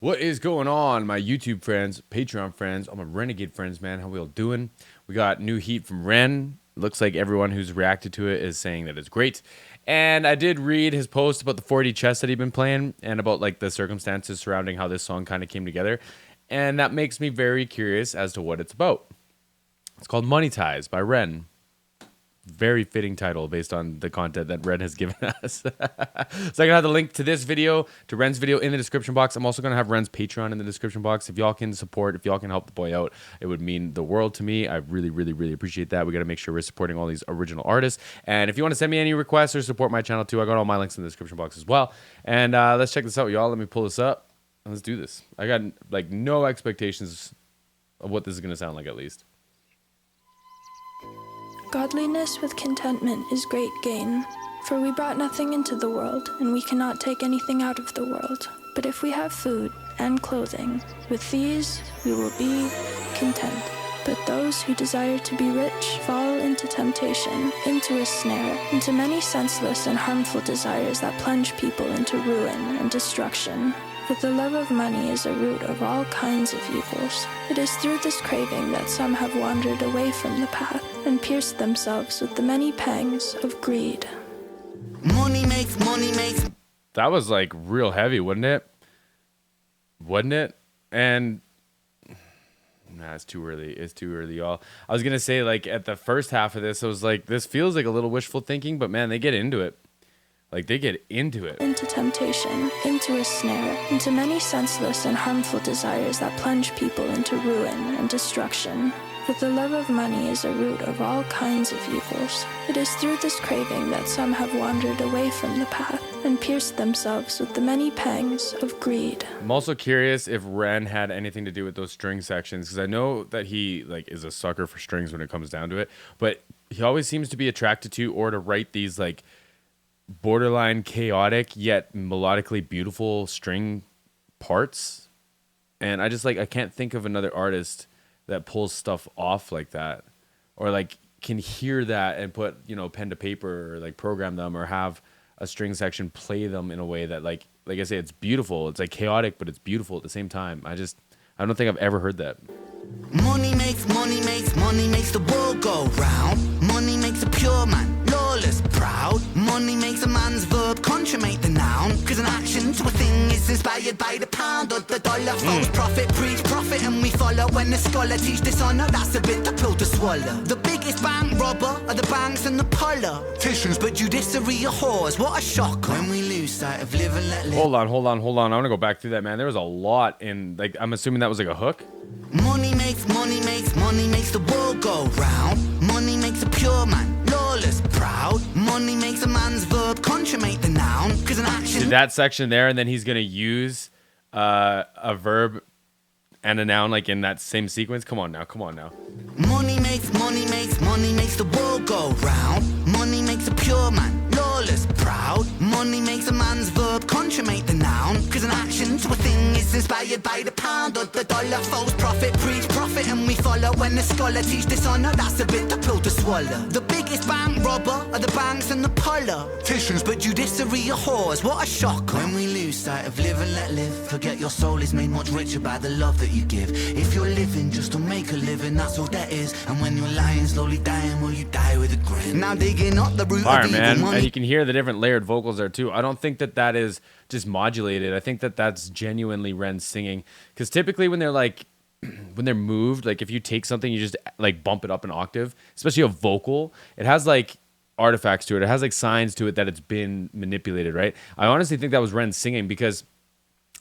What is going on, my YouTube friends, Patreon friends, all my Renegade friends, man? How we all doing? We got new heat from Ren. Looks like everyone who's reacted to it is saying that it's great. And I did read his post about the 4D chess that he'd been playing and about like the circumstances surrounding how this song kind of came together. And that makes me very curious as to what it's about. It's called Money Ties by Ren. Very fitting title based on the content that Ren has given us. So I'm gonna have the link to this video, to Ren's video in the description box. I'm also gonna have Ren's Patreon in the description box. If y'all can support, if y'all can help the boy out, it would mean the world to me. I really, really, really appreciate that. We gotta make sure we're supporting all these original artists. And if you want to send me any requests or support my channel too, I got all my links in the description box as well. And let's check this out, y'all. Let me pull this up and let's do this. I got like no expectations of what this is gonna sound like, at least. Godliness with contentment is great gain, for we brought nothing into the world, and we cannot take anything out of the world. But if we have food and clothing, with these we will be content. But those who desire to be rich fall into temptation, into a snare, into many senseless and harmful desires that plunge people into ruin and destruction. For the love of money is a root of all kinds of evils. It is through this craving that some have wandered away from the path and pierced themselves with the many pangs of greed. Money makes. That was like real heavy, wasn't it? Wasn't it? And nah, it's too early. It's too early, y'all. I was gonna say, like, at the first half of this, I was like, this feels like a little wishful thinking, but man, they get into it. Like, they get into it. Into temptation, into a snare, into many senseless and harmful desires that plunge people into ruin and destruction. For the love of money is a root of all kinds of evils. It is through this craving that some have wandered away from the path and pierced themselves with the many pangs of greed. I'm also curious if Ren had anything to do with those string sections, because I know that he like is a sucker for strings when it comes down to it, but he always seems to be attracted to or to write these like borderline chaotic yet melodically beautiful string parts. And I just like, I can't think of another artist that pulls stuff off like that, or like can hear that and put, you know, pen to paper, or like program them, or have a string section play them in a way that like I say, it's beautiful. It's like chaotic, but it's beautiful at the same time. I don't think I've ever heard that. Money makes the world go round. Money makes a pure man lawless, proud. Money makes a man's verb consummate the noun. Cause an action to a thing is inspired by the pound or the dollar. False prophet, preach profit, and we follow. When the scholar teach dishonor, that's a bit the pill to swallow. The biggest bank robber are the banks and the politicians, but judiciary are whores. What a shock when we lose sight of live and let live. Hold on. I want to go back through that, man. There was a lot in, like, I'm assuming that was like a hook. Money makes the world go round. Money makes a pure man lawless, proud. Money makes a man's verb consummate the noun. Cause an action. Did that section there, and then he's gonna use a verb and a noun like in that same sequence. Come on now. Money makes the world go round. Money makes a pure man lawless, proud. Money makes a man's verb consummate the noun. Cause an action to a thing is inspired by the pound or the dollar. False prophet, preach profit, and we follow. When the scholar teach dishonor, that's a bit the pill to swallow. The biggest bank robber are the banks and the politicians, but judiciary are whores. What a shock when we lose sight of live and let live. Forget your soul is made much richer by the love that you give. If you're living just to make a living, that's all that is. And when you're lying, slowly dying, will you die with a grin? Now digging up the root Fire, of evil man. money. And you can hear the different layered vocals there too. I don't think that is just modulated. I think that that's genuinely Ren singing, because typically when they're like when they're moved, like if you take something, you just like bump it up an octave, especially a vocal, it has like artifacts to it. It has like signs to it that it's been manipulated, right? I honestly think that was Ren singing, because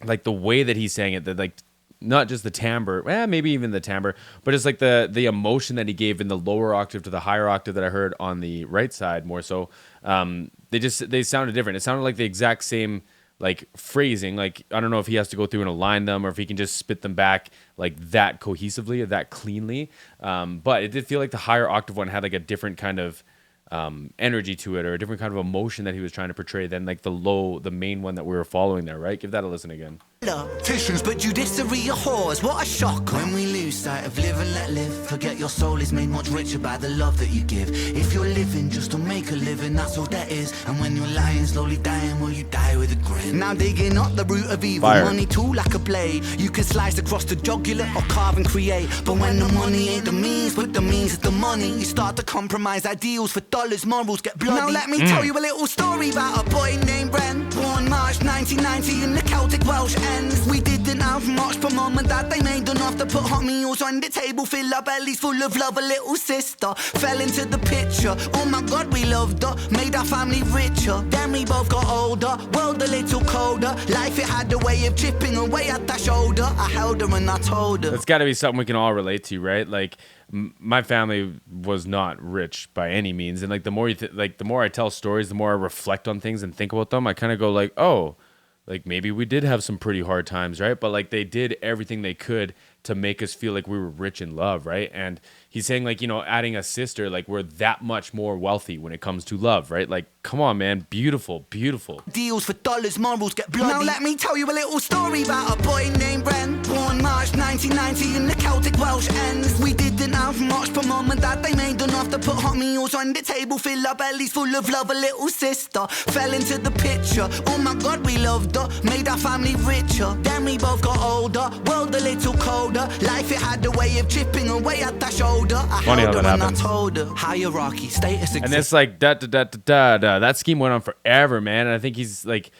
like the way that he sang it, that like not just the timbre, maybe even the timbre, but it's like the emotion that he gave in the lower octave to the higher octave that I heard on the right side more so. They sounded different. It sounded like the exact same like phrasing. Like, I don't know if he has to go through and align them, or if he can just spit them back like that cohesively or that cleanly. But it did feel like the higher octave one had like a different kind of energy to it, or a different kind of emotion that he was trying to portray than like the main one that we were following there, right? Give that a listen again. Politicians, but judiciary are whores. What a shock. When we lose sight of live and let live, forget your soul is made much richer by the love that you give. If you're living just to make a living, that's all that is. And when you're lying, slowly dying, well, you die with a grin. Now digging up the root of evil, Fire. money too like a blade. You can slice across the jugular or carve and create. But when the money ain't the means, but the means is the money, you start to compromise ideals for dollars, morals get bloody. Now let me tell you a little story about a boy named Bren, born March 1990 in the Celtic Welsh ends. We didn't have much, but mum and dad, they made enough to put hot meals on the table, fill our bellies full of love. A little sister fell into the picture. Oh my God, we loved her, made our family richer. Then we both got older, world a little colder. Life, it had a way of chipping away at that shoulder. I held her and I told her. That's got to be something we can all relate to, right? Like, my family was not rich by any means, and like the more the more I tell stories, the more I reflect on things and think about them. I kind of go like, oh, like maybe we did have some pretty hard times, right? But like they did everything they could to make us feel like we were rich in love, right? And he's saying like, you know, adding a sister, like we're that much more wealthy when it comes to love, right? Like, come on, man, beautiful, beautiful. Deals for dollars, morals get bloody. Now let me tell you a little story about a boy named Bren, born March 1990 in the Celtic Welsh ends. We didn't have much, but mum and dad, they made enough to put hot meals on the table, fill our bellies full of love. A little sister fell into the picture. Oh my God, we loved her, made our family richer. Then we both got older, world a little colder. Life, it had a way of chipping away at that shoulder. I Funny held how her that and happens. I told her. Hierarchy, status, And it's like da da da da da da. That scheme went on forever, man. And I think he's like,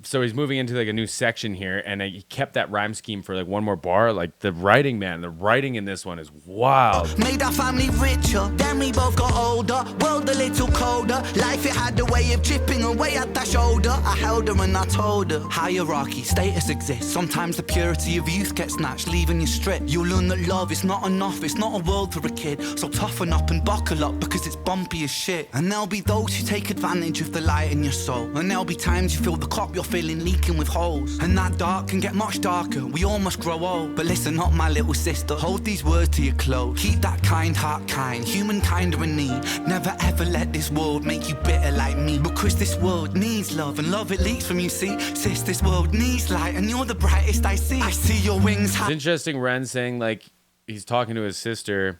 so he's moving into like a new section here, and he kept that rhyme scheme for like one more bar. Like the writing, man, the writing in this one is wild. Made our family richer, then we both got older, world a little colder. Life, it had a way of chipping away at that shoulder. I held her and I told her. Hierarchy, status exists. Sometimes the purity of youth gets snatched, leaving you stripped. You'll learn that love is not enough, it's not a world for a kid. So toughen up and buckle up, because it's bumpy as shit. And there'll be those who take advantage of the light in your soul. And there'll be times you feel the cup you're feeling leaking with holes. And that dark can get much darker, we all must grow old. But listen up, my little sister, hold these words to your close. Keep that kind heart kind, humankind are in need. Never ever let this world make you bitter like me. Because this world needs love, and love it leaks from you, see. Sis, this world needs light, and you're the brightest I see. I see your wings It's interesting, Ren saying like, he's talking to his sister,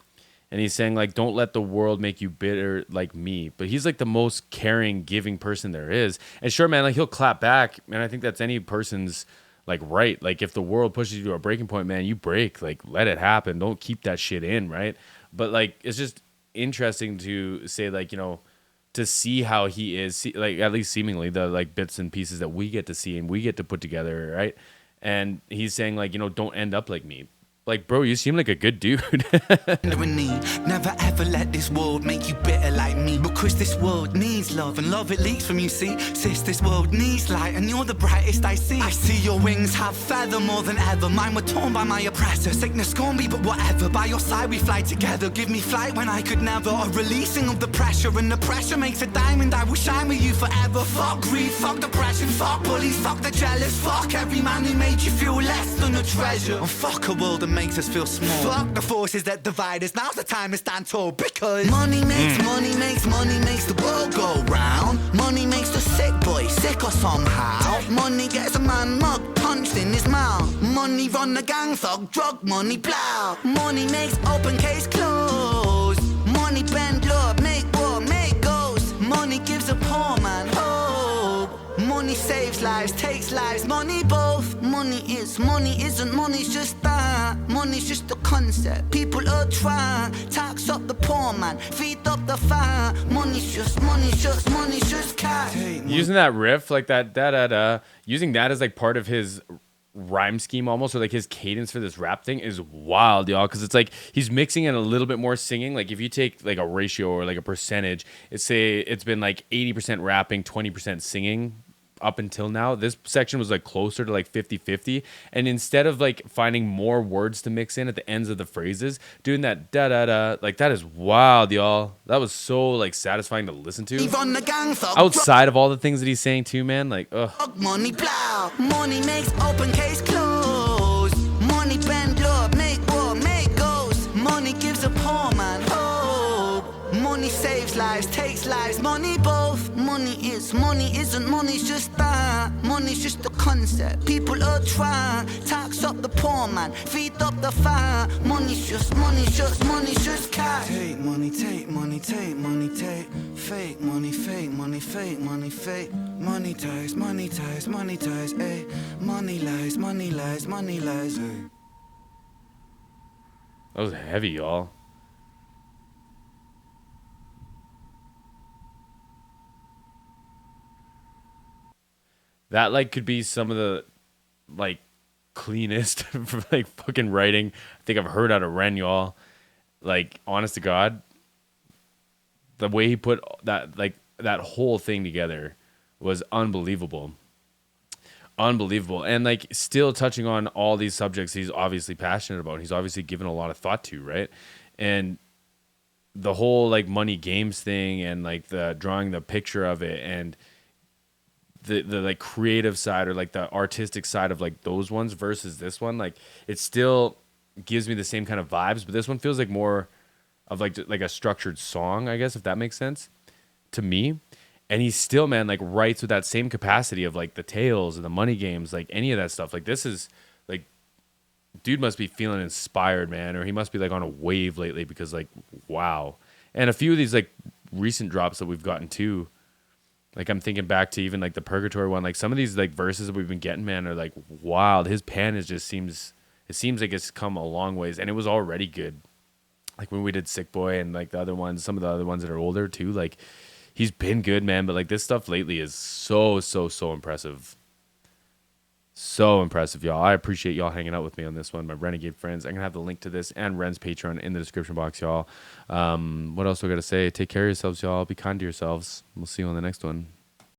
and he's saying like, don't let the world make you bitter like me. But he's like the most caring, giving person there is. And sure, man, like he'll clap back. And I think that's any person's like right. Like if the world pushes you to a breaking point, man, you break. Like let it happen. Don't keep that shit in, right? But like it's just interesting to say like, you know, to see how he is, like at least seemingly the like bits and pieces that we get to see and we get to put together, right? And he's saying like, you know, don't end up like me. Like, bro, you seem like a good dude. Never ever let this world make you bitter like me. Because this world needs love, and love it leaks from you, see. Sis, this world needs light, and you're the brightest I see. I see your wings have feather more than ever. Mine were torn by my oppressor. Sickness scorned me, but whatever. By your side we fly together. Give me flight when I could never. A releasing of the pressure, and the pressure makes a diamond. I will shine with you forever. Fuck greed, fuck depression, fuck bullies, fuck the jealous. Fuck every man who made you feel less than a treasure. And fuck a world that makes us feel small. Fuck the forces that divide us. Now's the time to stand tall, because money makes the world go round. Money makes the sick boy sicker somehow. Money gets a man mug punched in his mouth. Money run the gang thug, drug money plow. Money makes open case close. Money bend law, make war, make goals. Money gives a poor man hope. Money saves lives, takes lives, money both. Money isn't, money's just that. Money's just a concept, people are trying. Tax up the poor man, feed up the fire. Money's just cash. Using that riff, like that da-da-da, using that as like part of his rhyme scheme almost, or like his cadence for this rap thing is wild, y'all, because it's like he's mixing in a little bit more singing. Like if you take like a ratio or like a percentage, it's been like 80% rapping, 20% singing up until now. This section was like closer to like 50-50, and instead of like finding more words to mix in at the ends of the phrases, doing that da-da-da, like that is wild, y'all. That was so like satisfying to listen to, outside of all the things that he's saying too, man. Like ugh. Money plow, money makes open case close. Money bend law, make war, make goals. Money gives a poor man hope. Money saves lives, takes lives, money both. Money isn't, money's just that. Money's just a concept. People are trying, tax up the poor man, feed up the fire. Money's just cash. Take money, take money, take money, take. Fake money, fake money, fake money, fake. Money ties, money ties, money ties, ayy. Money lies, money lies, money lies, ayy. That was heavy, y'all. That like could be some of the like cleanest like fucking writing I think I've heard out of Ren, y'all. Like, honest to God, the way he put that like that whole thing together was unbelievable. Unbelievable. And like still touching on all these subjects he's obviously passionate about. He's obviously given a lot of thought to, right? And the whole like money games thing and like the drawing the picture of it and the like creative side or like the artistic side of like those ones versus this one, like it still gives me the same kind of vibes, but this one feels like more of like a structured song, I guess, if that makes sense to me. And he still, man, like writes with that same capacity of like the tales and the money games, like any of that stuff. Like this is like, dude must be feeling inspired, man, or he must be like on a wave lately because like, wow. And a few of these like recent drops that we've gotten too, like I'm thinking back to even like the Purgatory one, like some of these like verses that we've been getting, man, are like wild. His pen is just seems like it's come a long ways, and it was already good. Like when we did Sick Boy and like the other ones, some of the other ones that are older too, like he's been good, man. But like this stuff lately is so impressive. So impressive, y'all. I appreciate y'all hanging out with me on this one, my Renegade friends. I'm going to have the link to this and Ren's Patreon in the description box, y'all. What else do I got to say? Take care of yourselves, y'all. Be kind to yourselves. We'll see you on the next one.